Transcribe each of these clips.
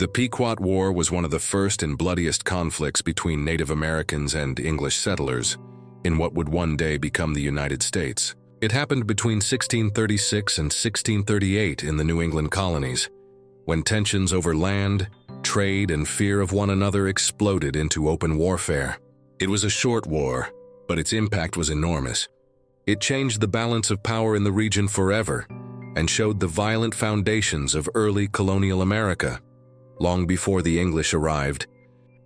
The Pequot War was one of the first and bloodiest conflicts between Native Americans and English settlers in what would one day become the United States. It happened between 1636 and 1638 in the New England colonies, when tensions over land, trade, and fear of one another exploded into open warfare. It was a short war, but its impact was enormous. It changed the balance of power in the region forever and showed the violent foundations of early colonial America. Long before the English arrived,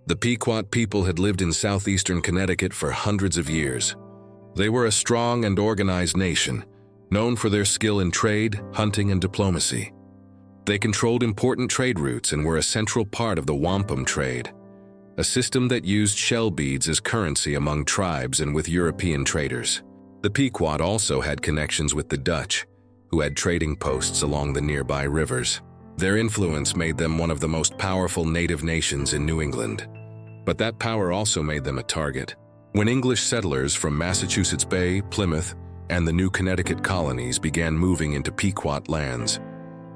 the Pequot people had lived in southeastern Connecticut for hundreds of years. They were a strong and organized nation, known for their skill in trade, hunting, and diplomacy. They controlled important trade routes and were a central part of the wampum trade, a system that used shell beads as currency among tribes and with European traders. The Pequot also had connections with the Dutch, who had trading posts along the nearby rivers. Their influence made them one of the most powerful native nations in New England. But that power also made them a target. When English settlers from Massachusetts Bay, Plymouth, and the new Connecticut colonies began moving into Pequot lands,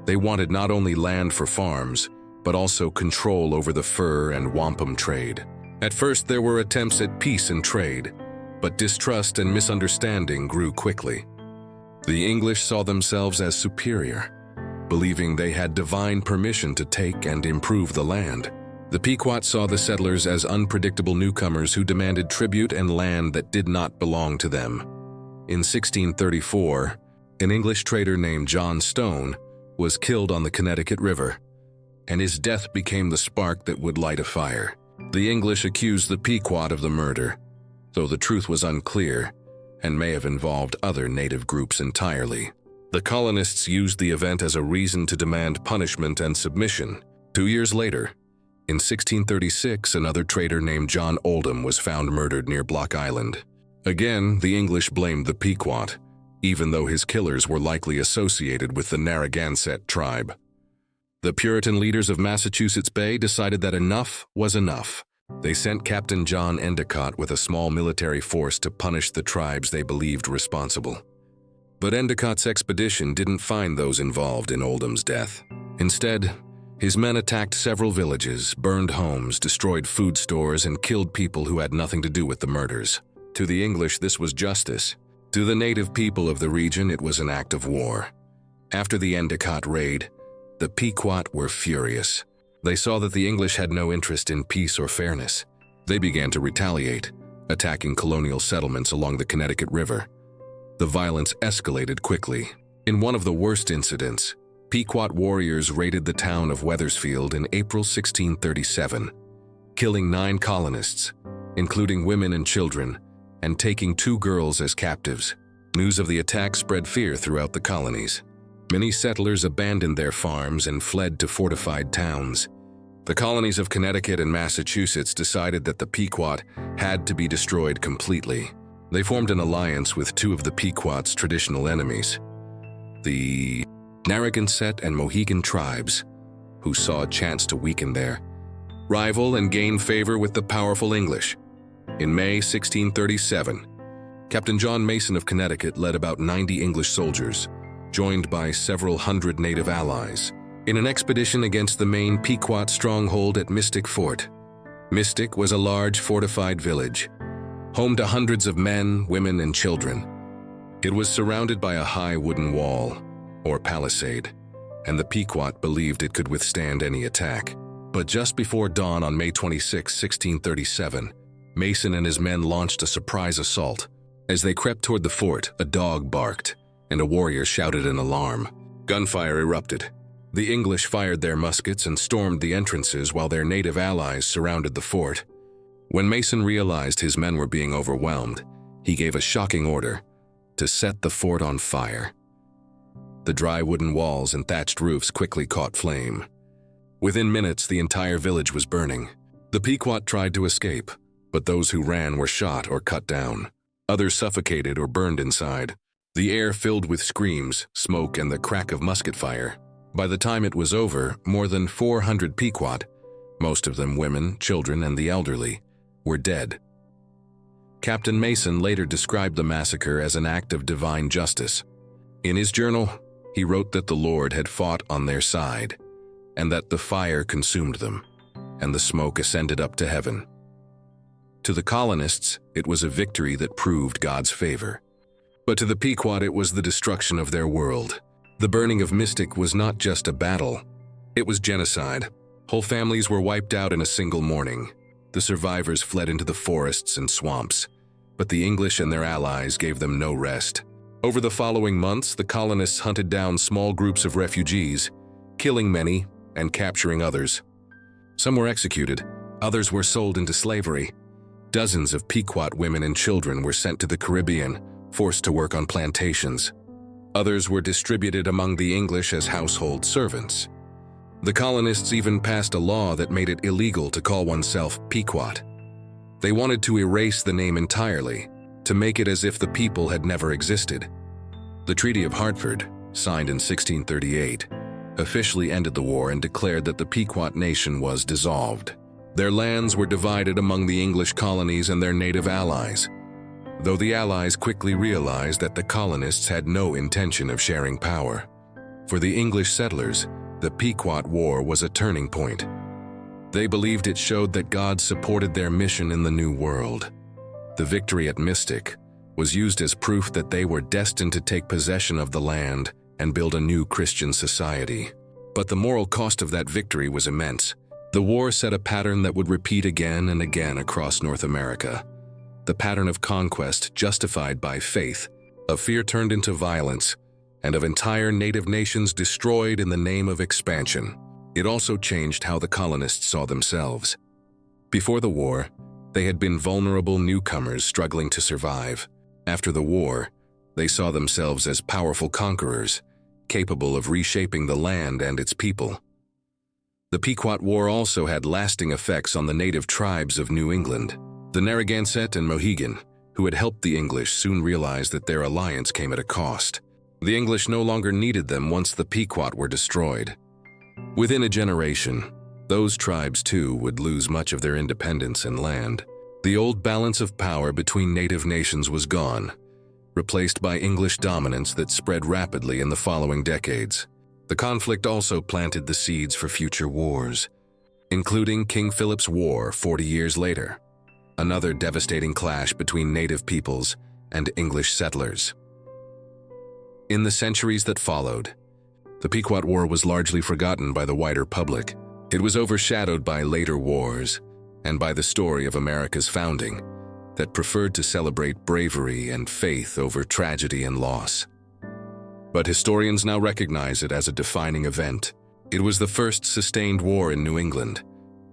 they wanted not only land for farms, but also control over the fur and wampum trade. At first, there were attempts at peace and trade, but distrust and misunderstanding grew quickly. The English saw themselves as superior, believing they had divine permission to take and improve the land. The Pequot saw the settlers as unpredictable newcomers who demanded tribute and land that did not belong to them. In 1634, an English trader named John Stone was killed on the Connecticut River, and his death became the spark that would light a fire. The English accused the Pequot of the murder, though the truth was unclear and may have involved other native groups entirely. The colonists used the event as a reason to demand punishment and submission. 2 years later, in 1636, another trader named John Oldham was found murdered near Block Island. Again, the English blamed the Pequot, even though his killers were likely associated with the Narragansett tribe. The Puritan leaders of Massachusetts Bay decided that enough was enough. They sent Captain John Endicott with a small military force to punish the tribes they believed responsible. But Endicott's expedition didn't find those involved in Oldham's death. Instead, his men attacked several villages, burned homes, destroyed food stores, and killed people who had nothing to do with the murders. To the English, this was justice. To the native people of the region, it was an act of war. After the Endicott raid, the Pequot were furious. They saw that the English had no interest in peace or fairness. They began to retaliate, attacking colonial settlements along the Connecticut River. The violence escalated quickly. In one of the worst incidents, Pequot warriors raided the town of Wethersfield in April 1637, killing 9 colonists, including women and children, and taking 2 girls as captives. News of the attack spread fear throughout the colonies. Many settlers abandoned their farms and fled to fortified towns. The colonies of Connecticut and Massachusetts decided that the Pequot had to be destroyed completely. They formed an alliance with 2 of the Pequot's traditional enemies, the Narragansett and Mohegan tribes, who saw a chance to weaken their rival and gain favor with the powerful English. In May 1637, Captain John Mason of Connecticut led about 90 English soldiers, joined by several hundred native allies, in an expedition against the main Pequot stronghold at Mystic Fort. Mystic was a large fortified village, home to hundreds of men, women, and children. It was surrounded by a high wooden wall, or palisade, and the Pequot believed it could withstand any attack. But just before dawn on May 26, 1637, Mason and his men launched a surprise assault. As they crept toward the fort, a dog barked, and a warrior shouted an alarm. Gunfire erupted. The English fired their muskets and stormed the entrances while their native allies surrounded the fort. When Mason realized his men were being overwhelmed, he gave a shocking order to set the fort on fire. The dry wooden walls and thatched roofs quickly caught flame. Within minutes, the entire village was burning. The Pequot tried to escape, but those who ran were shot or cut down. Others suffocated or burned inside. The air filled with screams, smoke, and the crack of musket fire. By the time it was over, more than 400 Pequot, most of them women, children, and the elderly, were dead. Captain Mason later described the massacre as an act of divine justice. In his journal, he wrote that the Lord had fought on their side, and that the fire consumed them, and the smoke ascended up to heaven. To the colonists, it was a victory that proved God's favor. But to the Pequot, it was the destruction of their world. The burning of Mystic was not just a battle. It was genocide. Whole families were wiped out in a single morning. The survivors fled into the forests and swamps, but the English and their allies gave them no rest. Over the following months, the colonists hunted down small groups of refugees, killing many and capturing others. Some were executed, others were sold into slavery. Dozens of Pequot women and children were sent to the Caribbean, forced to work on plantations. Others were distributed among the English as household servants. The colonists even passed a law that made it illegal to call oneself Pequot. They wanted to erase the name entirely, to make it as if the people had never existed. The Treaty of Hartford, signed in 1638, officially ended the war and declared that the Pequot Nation was dissolved. Their lands were divided among the English colonies and their native allies, though the allies quickly realized that the colonists had no intention of sharing power. For the English settlers, the Pequot War was a turning point. They believed it showed that God supported their mission in the New World. The victory at Mystic was used as proof that they were destined to take possession of the land and build a new Christian society. But the moral cost of that victory was immense. The war set a pattern that would repeat again and again across North America. The pattern of conquest justified by faith, of fear turned into violence, and of entire native nations destroyed in the name of expansion. It also changed how the colonists saw themselves. Before the war, they had been vulnerable newcomers struggling to survive. After the war, they saw themselves as powerful conquerors, capable of reshaping the land and its people. The Pequot War also had lasting effects on the native tribes of New England. The Narragansett and Mohegan, who had helped the English, soon realized that their alliance came at a cost. The English no longer needed them once the Pequot were destroyed. Within a generation, those tribes too would lose much of their independence and land. The old balance of power between native nations was gone, replaced by English dominance that spread rapidly in the following decades. The conflict also planted the seeds for future wars, including King Philip's War 40 years later, another devastating clash between native peoples and English settlers. In the centuries that followed, the Pequot War was largely forgotten by the wider public. It was overshadowed by later wars and by the story of America's founding that preferred to celebrate bravery and faith over tragedy and loss. But historians now recognize it as a defining event. It was the first sustained war in New England,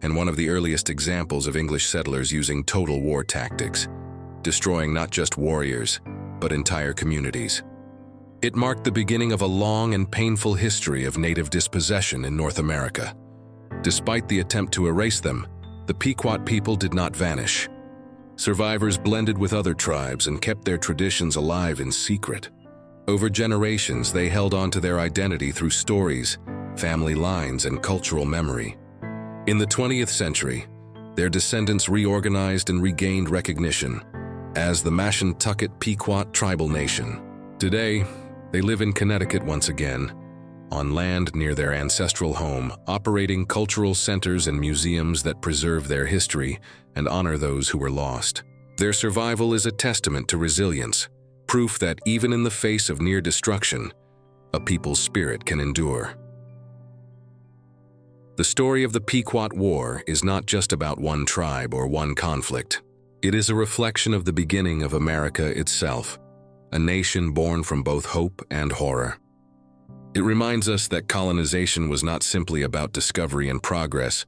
and one of the earliest examples of English settlers using total war tactics, destroying not just warriors, but entire communities. It marked the beginning of a long and painful history of native dispossession in North America. Despite the attempt to erase them, the Pequot people did not vanish. Survivors blended with other tribes and kept their traditions alive in secret. Over generations, they held on to their identity through stories, family lines, and cultural memory. In the 20th century, their descendants reorganized and regained recognition as the Mashantucket Pequot Tribal Nation. Today, they live in Connecticut once again, on land near their ancestral home, operating cultural centers and museums that preserve their history and honor those who were lost. Their survival is a testament to resilience, proof that even in the face of near destruction, a people's spirit can endure. The story of the Pequot War is not just about one tribe or one conflict. It is a reflection of the beginning of America itself, a nation born from both hope and horror. It reminds us that colonization was not simply about discovery and progress,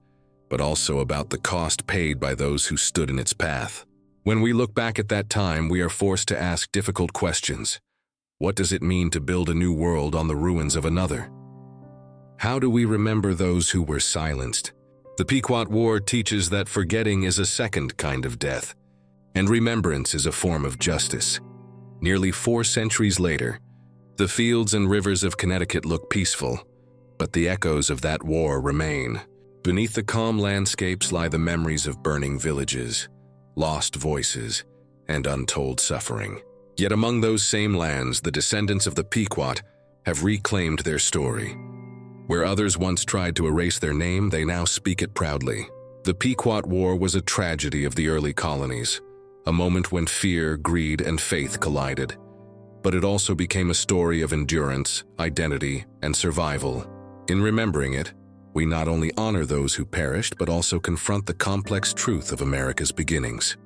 but also about the cost paid by those who stood in its path. When we look back at that time, we are forced to ask difficult questions. What does it mean to build a new world on the ruins of another? How do we remember those who were silenced? The Pequot War teaches that forgetting is a second kind of death, and remembrance is a form of justice. Nearly 4 centuries later, the fields and rivers of Connecticut look peaceful, but the echoes of that war remain. Beneath the calm landscapes lie the memories of burning villages, lost voices, and untold suffering. Yet among those same lands, the descendants of the Pequot have reclaimed their story. Where others once tried to erase their name, they now speak it proudly. The Pequot War was a tragedy of the early colonies, a moment when fear, greed, and faith collided. But it also became a story of endurance, identity, and survival. In remembering it, we not only honor those who perished, but also confront the complex truth of America's beginnings.